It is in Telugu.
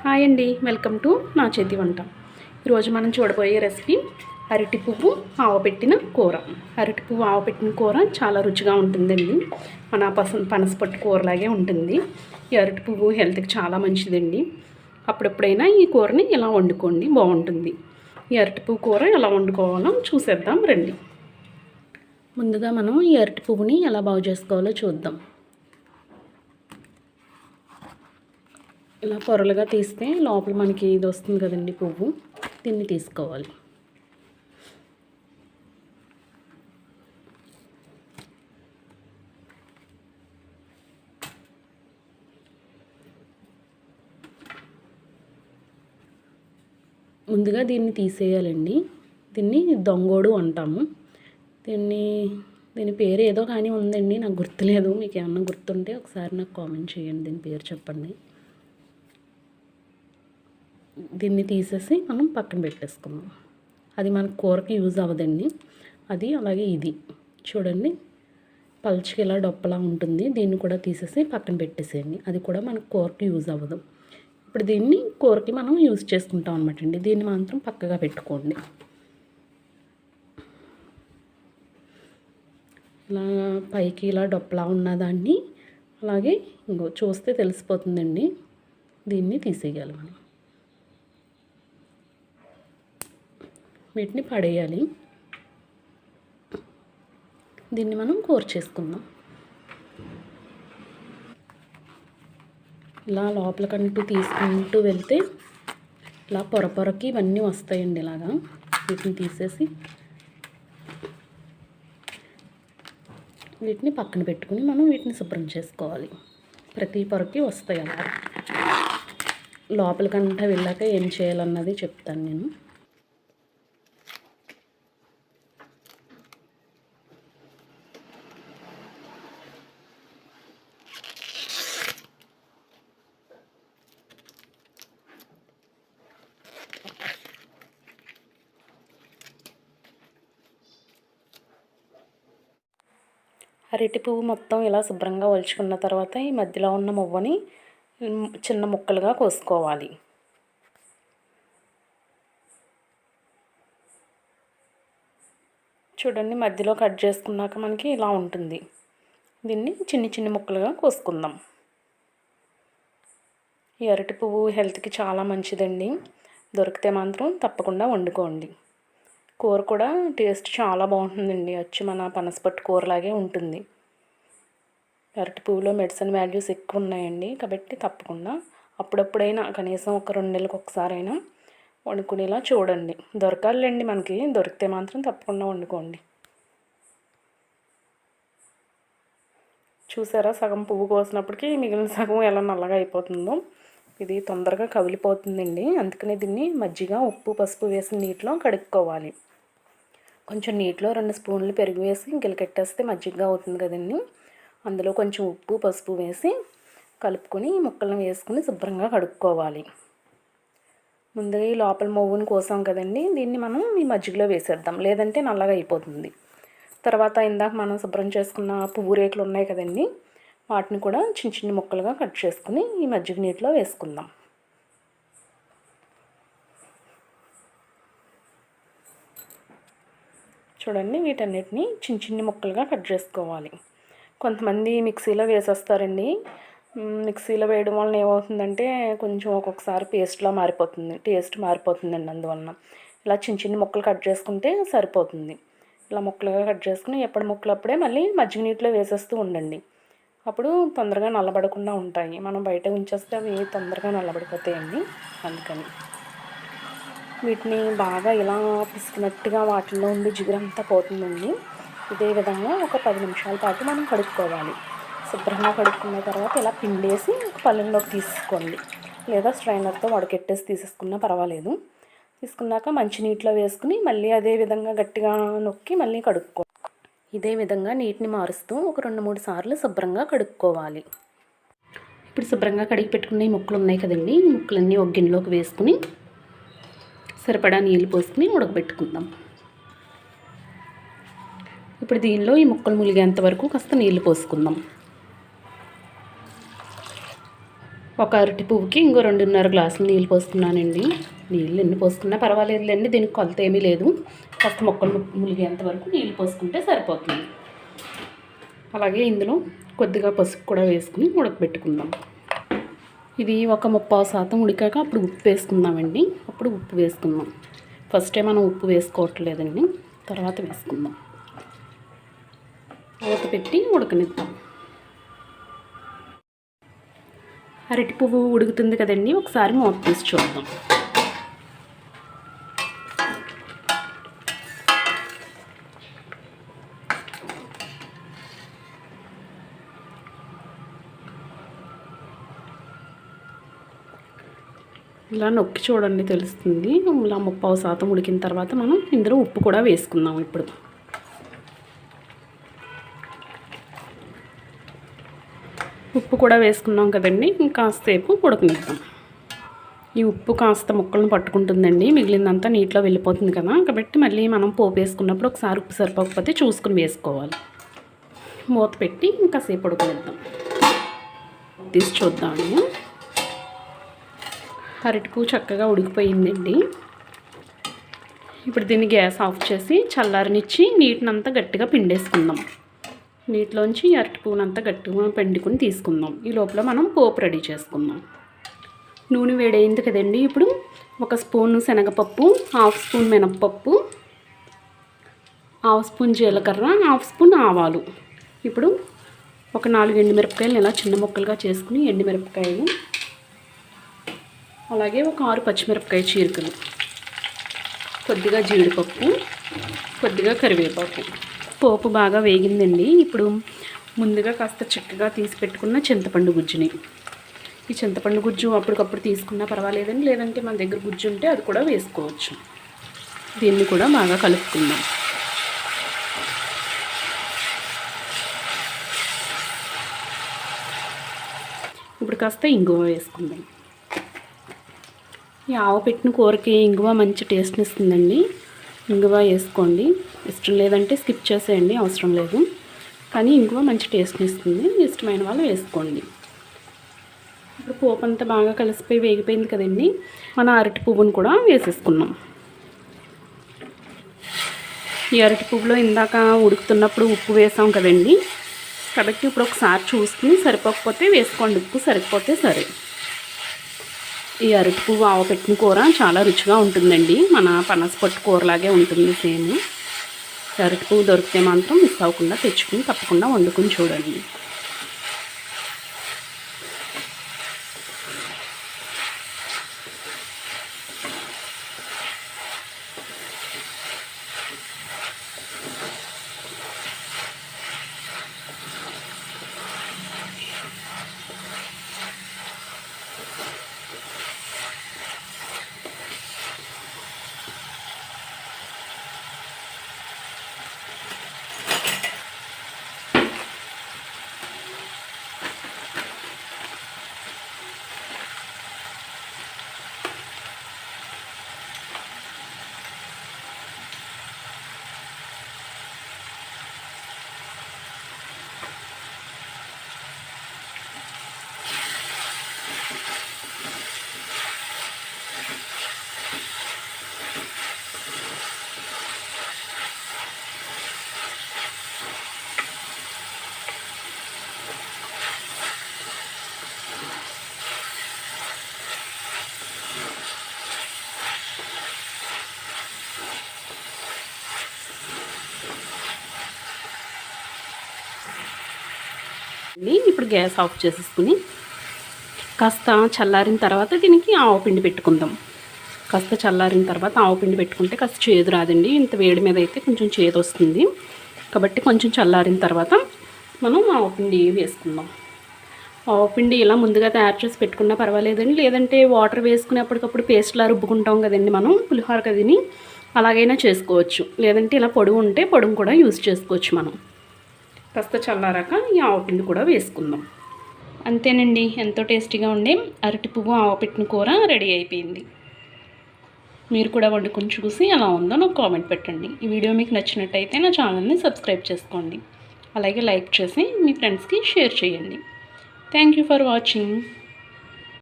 హాయ్ అండి, వెల్కమ్ టు నా చేతి వంట. ఈరోజు మనం చూడబోయే రెసిపీ అరటి పువ్వు ఆవపెట్టిన కూర. అరటి పువ్వు ఆవపెట్టిన కూర చాలా రుచిగా ఉంటుందండి. మన పనసపట్టు కూరలాగే ఉంటుంది. ఈ అరటి పువ్వు హెల్త్కి చాలా మంచిదండి. అప్పుడెప్పుడైనా ఈ కూరని ఇలా వండుకోండి, బాగుంటుంది. ఈ అరటి పువ్వు కూర ఎలా వండుకోవాలో చూసేద్దాం రండి. ముందుగా మనం ఈ అరటి పువ్వుని ఎలా బాగు చేసుకోవాలో చూద్దాం. ఇలా పొరలుగా తీస్తే లోపల మనకి ఇది వస్తుంది కదండి పువ్వు, దీన్ని తీసుకోవాలి. ముందుగా దీన్ని తీసేయాలండి. దీన్ని దొంగోడు అంటాము. దీని పేరు ఏదో కానీ ఉందండి, నాకు గుర్తులేదు. మీకు ఏమన్నా గుర్తుంటే ఒకసారి నాకు కామెంట్ చేయండి, దీని పేరు చెప్పండి. దీన్ని తీసేసి మనం పక్కన పెట్టేసుకుందాం. అది మన కూరకి యూజ్ అవ్వదండి. అది అలాగే ఇది చూడండి, పల్చికి ఇలా డొప్పలా ఉంటుంది. దీన్ని కూడా తీసేసి పక్కన పెట్టేసేయండి. అది కూడా మన కూరకి యూజ్ అవ్వదు. ఇప్పుడు దీన్ని కూరకి మనం యూజ్ చేసుకుంటాం అనమాట అండి. దీన్ని మాత్రం పక్కగా పెట్టుకోండి. ఇలా పైకి ఇలా డొప్పలా ఉన్నదాన్ని అలాగే ఇంకో చూస్తే తెలిసిపోతుందండి. దీన్ని తీసేయాలి మనం. వీటిని పడేయాలి. దీన్ని మనం కూర చేసుకుందాం. ఇలా లోపలికంటూ తీసుకుంటూ వెళ్తే ఇలా పొరకి ఇవన్నీ వస్తాయండి. ఇలాగా వీటిని తీసేసి వీటిని పక్కన పెట్టుకుని మనం వీటిని శుభ్రం చేసుకోవాలి. ప్రతి పొరకి వస్తాయి. అలా లోపలికంటా వెళ్ళాక ఏం చేయాలన్నది చెప్తాను నేను. అరటి పువ్వు మొత్తం ఇలా శుభ్రంగా ఒలుచుకున్న తర్వాత ఈ మధ్యలో ఉన్న మువ్వని చిన్న ముక్కలుగా కోసుకోవాలి. చూడండి, మధ్యలో కట్ చేసుకున్నాక మనకి ఇలా ఉంటుంది. దీన్ని చిన్ని ముక్కలుగా కోసుకుందాం. ఈ అరటి పువ్వు హెల్త్కి చాలా మంచిదండి. దొరికితే మాత్రం తప్పకుండా వండుకోండి. కూర కూడా టేస్ట్ చాలా బాగుంటుందండి. వచ్చి మన పనసపట్టు కూరలాగే ఉంటుంది. అరటి పువ్వులో మెడిసిన్ వాల్యూస్ ఎక్కువ ఉన్నాయండి. కాబట్టి తప్పకుండా అప్పుడప్పుడైనా కనీసం ఒక 2 నెలలకు ఒకసారైనా వండుకునేలా చూడండి. దొరకాలండి మనకి. దొరికితే మాత్రం తప్పకుండా వండుకోండి. చూసారా, సగం పువ్వు కోసినప్పటికీ మిగిలిన సగం ఎలా నల్లగా అయిపోతుందో. ఇది తొందరగా కవిలిపోతుందండి. అందుకనే దీన్ని మజ్జిగ, ఉప్పు, పసుపు వేసిన నీటిలో కడుక్కోవాలి. కొంచెం నీటిలో 2 స్పూన్లు పెరుగు వేసి గిలకెట్టేస్తే మజ్జిగగా అవుతుంది కదండి. అందులో కొంచెం ఉప్పు, పసుపు వేసి కలుపుకొని ముక్కలను వేసుకుని శుభ్రంగా కడుక్కోవాలి. ముందుగా ఈ లోపల మొవ్వుని కోసాం కదండి, దీన్ని మనం ఈ మజ్జిగలో వేసేద్దాం. లేదంటే నల్లగా అయిపోతుంది. తర్వాత ఇందాక మనం శుభ్రం చేసుకున్న పువ్వు రేకులు ఉన్నాయి కదండి, వాటిని కూడా చిన్న ముక్కలుగా కట్ చేసుకుని ఈ మజ్జిగ నీటిలో వేసుకుందాం. చూడండి, వీటన్నిటిని చిన్న ముక్కలుగా కట్ చేసుకోవాలి. కొంతమంది మిక్సీలో వేసేస్తారండి. మిక్సీలో వేయడం వలన ఏమవుతుందంటే కొంచెం ఒక్కొక్కసారి పేస్ట్లా మారిపోతుంది, టేస్ట్ మారిపోతుందండి. అందువలన ఇలా చిన్న ముక్కలు కట్ చేసుకుంటే సరిపోతుంది. ఇలా ముక్కలుగా కట్ చేసుకుని ఎప్పటి ముక్కలు అప్పుడే మళ్ళీ మజ్జిగ నీటిలో వేసేస్తూ ఉండండి. అప్పుడు తొందరగా నల్లబడకుండా ఉంటాయి. మనం బయట ఉంచేస్తే అవి తొందరగా నల్లబడిపోతాయండి. అందుకని వీటిని బాగా ఇలా పిసికినట్టుగా వాటిల్లో ఉండి జిగురంతా పోతుందండి. ఇదే విధంగా ఒక 10 నిమిషాల పాటు మనం కడుక్కోవాలి. శుభ్రంగా కడుక్కున్న తర్వాత ఇలా పిండేసి ఒక పళ్ళెంలోకి తీసుకోండి. లేదా స్ట్రైనర్తో వడకెట్టేసి తీసేసుకున్నా పర్వాలేదు. తీసుకున్నాక మంచినీటిలో వేసుకుని మళ్ళీ అదే విధంగా గట్టిగా నొక్కి మళ్ళీ కడుక్కోవాలి. ఇదే విధంగా నీటిని మారుస్తూ ఒక 2-3 సార్లు శుభ్రంగా కడుక్కోవాలి. ఇప్పుడు శుభ్రంగా కడిగి పెట్టుకున్న ఈ ముక్కలు ఉన్నాయి కదండి, ఈ ముక్కలన్నీ ఒక గిన్నెలోకి వేసుకుని సరిపడా నీళ్ళు పోసుకుని ఉడకబెట్టుకుందాం. ఇప్పుడు దీనిలో ఈ ముక్కలు ములిగేంత వరకు కాస్త నీళ్లు పోసుకుందాం. ఒక అరటి పువ్వుకి ఇంకో 2.5 గ్లాసులు నీళ్ళు పోసుకున్నానండి. నీళ్ళు ఎన్ని పోసుకున్నా పర్వాలేదులేండి, దీనికి కొలత ఏమీ లేదు. ఫస్ట్ మొక్కలు ములిగేంత వరకు నీళ్ళు పోసుకుంటే సరిపోతుంది. అలాగే ఇందులో కొద్దిగా పసుపు కూడా వేసుకుని ఉడకబెట్టుకుందాం. ఇది ఒక 30% ఉడికాక అప్పుడు ఉప్పు వేసుకుందామండి. అప్పుడు ఉప్పు వేసుకుందాం. ఫస్టే మనం ఉప్పు వేసుకోవట్లేదండి, తర్వాత వేసుకుందాం. ఉడకపెట్టి ఉడకనిద్దాం. అరటి పువ్వు ఉడుకుతుంది కదండి, ఒకసారి మూత తీసి చూద్దాం. ఇలా నొక్కి చూడండి, తెలుస్తుంది. ఇలా 30% ఉడికిన తర్వాత మనం ఇందులో ఉప్పు కూడా వేసుకుందాం. ఇప్పుడు ఉప్పు కూడా వేసుకున్నాం కదండి, ఇంకాసేపు ఉడకనిద్దాం. ఈ ఉప్పు కాస్త ముక్కలను పట్టుకుంటుందండి, మిగిలిందంతా నీటిలో వెళ్ళిపోతుంది కదా, కాబట్టి మళ్ళీ మనం పోపు వేసుకున్నప్పుడు ఒకసారి ఉప్పు సరిపోకపోతే చూసుకుని వేసుకోవాలి. మూత పెట్టి ఇంకాసేపు ఉడకనిద్దాం. తీసి చూద్దాము. అరటిపువ్వు చక్కగా ఉడికిపోయిందండి. ఇప్పుడు దీన్ని గ్యాస్ ఆఫ్ చేసి చల్లారనిచ్చి నీటినంతా గట్టిగా పిండేసుకుందాం. నీటిలోంచి అరటిపువ్వునంతా గట్టిగా పిండుకుని తీసుకుందాం. ఈ లోపల మనం పోపు రెడీ చేసుకుందాం. నూనె వేడైంది కదండి. ఇప్పుడు 1 స్పూన్ శనగపప్పు, 1/2 స్పూన్ మినప్పప్పు, 1/2 స్పూన్ జీలకర్ర, 1/2 స్పూన్ ఆవాలు. ఇప్పుడు ఒక 4 ఎండుమిరపకాయలు ఇలా చిన్న ముక్కలుగా చేసుకుని ఎండుమిరపకాయలు, అలాగే ఒక 6 పచ్చిమిరపకాయ చీలికలు, కొద్దిగా జీడిపప్పు, కొద్దిగా కరివేపాకు. పోపు బాగా వేగిందండి. ఇప్పుడు ముందుగా కాస్త చిక్కగా తీసి పెట్టుకున్న చింతపండు గుజ్జుని, ఈ చింతపండు గుజ్జు అప్పటికప్పుడు తీసుకున్నా పర్వాలేదండి, లేదంటే మన దగ్గర గుజ్జు ఉంటే అది కూడా వేసుకోవచ్చు. దీన్ని కూడా బాగా కలుపుకుందాం. ఇప్పుడు కాస్త ఇంగువ వేసుకుందాం. ఈ ఆవు పెట్టిన కూరకి ఇంగువ మంచి టేస్ట్ని ఇస్తుందండి. ఇంగువ వేసుకోండి. ఇష్టం లేదంటే స్కిప్ చేసేయండి, అవసరం లేదు. కానీ ఇంగువ మంచి టేస్ట్ని ఇస్తుంది, ఇష్టమైన వాళ్ళు వేసుకోండి. ఇప్పుడు పోపు అంతా బాగా కలిసిపోయి వేగిపోయింది కదండి. మన అరటి పువ్వును కూడా వేసేసుకున్నాం. ఈ అరటి పువ్వులో ఇందాక ఉడుకుతున్నప్పుడు ఉప్పు వేసాం కదండి, కాబట్టి ఇప్పుడు ఒకసారి చూసుకుని సరిపోకపోతే వేసుకోండి, ఉప్పు సరిపోతే సరే. ఈ అరటి పువ్వు ఆవు పెట్టిన కూర చాలా రుచిగా ఉంటుందండి. మన పనసపొట్టు కూరలాగే ఉంటుంది సేమ్. అరటి పువ్వు దొరికితే మాత్రం మిస్ అవ్వకుండా తెచ్చుకుని తప్పకుండా వండుకుని చూడండి. ఇప్పుడు గ్యాస్ ఆఫ్ చేసేసుకుని కాస్త చల్లారిన తర్వాత దీనికి ఆవపిండి పెట్టుకుందాం. కాస్త చల్లారిన తర్వాత ఆవపిండి పెట్టుకుంటే కాస్త చేదు రాదండి. ఇంత వేడి మీద అయితే కొంచెం చేదు వస్తుంది, కాబట్టి కొంచెం చల్లారిన తర్వాత మనం ఆవపిండి వేసుకుందాం. ఆవపిండి ఇలా ముందుగా తయారు చేసి పెట్టుకున్నా పర్వాలేదండి, లేదంటే వాటర్ వేసుకుని అప్పటికప్పుడు పేస్ట్లా రుబ్బుకుంటాం కదండి మనం పులిహోర కదిని, అలాగైనా చేసుకోవచ్చు. లేదంటే ఇలా పొడుగు ఉంటే పొడుగు కూడా యూజ్ చేసుకోవచ్చు మనం. కాస్త చల్లారాక ఈ ఆవపిండి కూడా వేసుకుందాం. అంతేనండి, ఎంతో టేస్టీగా ఉండే అరటి పువ్వు ఆవపెట్టిన కూర రెడీ అయిపోయింది. మీరు కూడా వండుకొని చూసి ఎలా ఉందో నాకు కామెంట్ పెట్టండి. ఈ వీడియో మీకు నచ్చినట్టయితే నా ఛానల్ని సబ్స్క్రైబ్ చేసుకోండి. అలాగే లైక్ చేసి మీ ఫ్రెండ్స్కి షేర్ చేయండి. Thank you for watching.